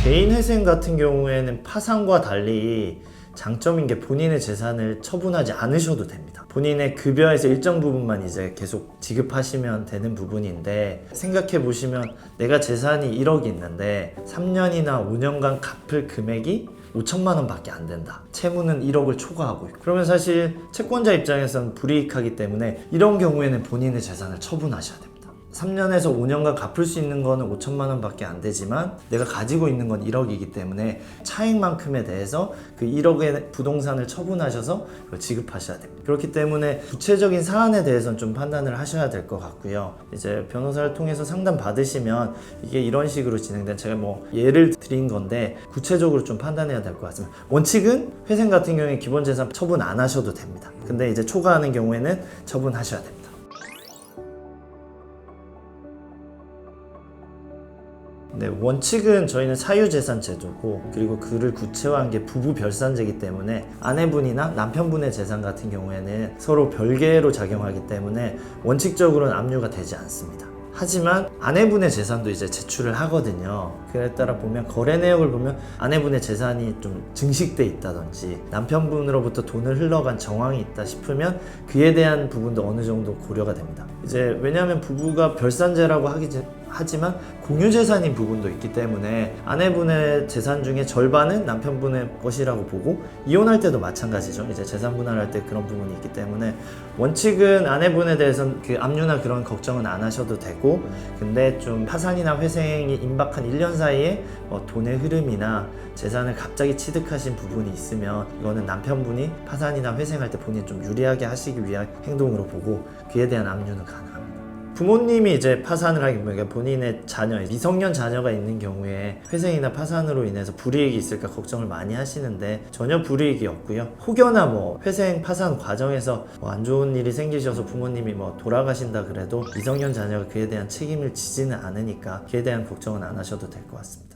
개인 회생 같은 경우에는 파산과 달리 장점인 게 본인의 재산을 처분하지 않으셔도 됩니다. 본인의 급여에서 일정 부분만 이제 계속 지급하시면 되는 부분인데, 생각해 보시면 내가 재산이 1억이 있는데 3년이나 5년간 갚을 금액이 5천만 원 밖에 안 된다. 채무는 1억을 초과하고 있고. 그러면 사실 채권자 입장에서는 불이익하기 때문에 이런 경우에는 본인의 재산을 처분하셔야 됩니다. 3년에서 5년간 갚을 수 있는 거는 5천만 원 밖에 안 되지만 내가 가지고 있는 건 1억이기 때문에 차익만큼에 대해서 그 1억의 부동산을 처분하셔서 지급하셔야 됩니다. 그렇기 때문에 구체적인 사안에 대해서는 좀 판단을 하셔야 될 것 같고요. 이제 변호사를 통해서 상담 받으시면 이게 이런 식으로 진행된, 제가 뭐 예를 드린 건데 구체적으로 좀 판단해야 될 것 같습니다. 원칙은 회생 같은 경우에 기본 재산 처분 안 하셔도 됩니다. 근데 이제 초과하는 경우에는 처분하셔야 됩니다. 네, 원칙은 저희는 사유재산 제도고, 그리고 그를 구체화한 게 부부 별산제이기 때문에 아내분이나 남편분의 재산 같은 경우에는 서로 별개로 작용하기 때문에 원칙적으로는 압류가 되지 않습니다. 하지만 아내분의 재산도 이제 제출을 하거든요. 그에 따라 보면 거래 내역을 보면 아내분의 재산이 좀 증식돼 있다든지 남편분으로부터 돈을 흘러간 정황이 있다 싶으면 그에 대한 부분도 어느 정도 고려가 됩니다. 이제 왜냐하면 부부가 별산제라고 하지만 공유재산인 부분도 있기 때문에 아내분의 재산 중에 절반은 남편분의 것이라고 보고, 이혼할 때도 마찬가지죠. 이제 재산 분할할 때 그런 부분이 있기 때문에 원칙은 아내분에 대해서는 그 압류나 그런 걱정은 안 하셔도 되고, 근데 좀 파산이나 회생이 임박한 1년 사이에 돈의 흐름이나 재산을 갑자기 취득하신 부분이 있으면 이거는 남편분이 파산이나 회생할 때 본인이 좀 유리하게 하시기 위한 행동으로 보고 그에 대한 압류는 가능합니다. 부모님이 이제 파산을 하기 위해 본인의 자녀, 미성년 자녀가 있는 경우에 회생이나 파산으로 인해서 불이익이 있을까 걱정을 많이 하시는데 전혀 불이익이 없고요. 혹여나 뭐 회생, 파산 과정에서 안 좋은 일이 생기셔서 부모님이 뭐 돌아가신다 그래도 미성년 자녀가 그에 대한 책임을 지지는 않으니까 그에 대한 걱정은 안 하셔도 될 것 같습니다.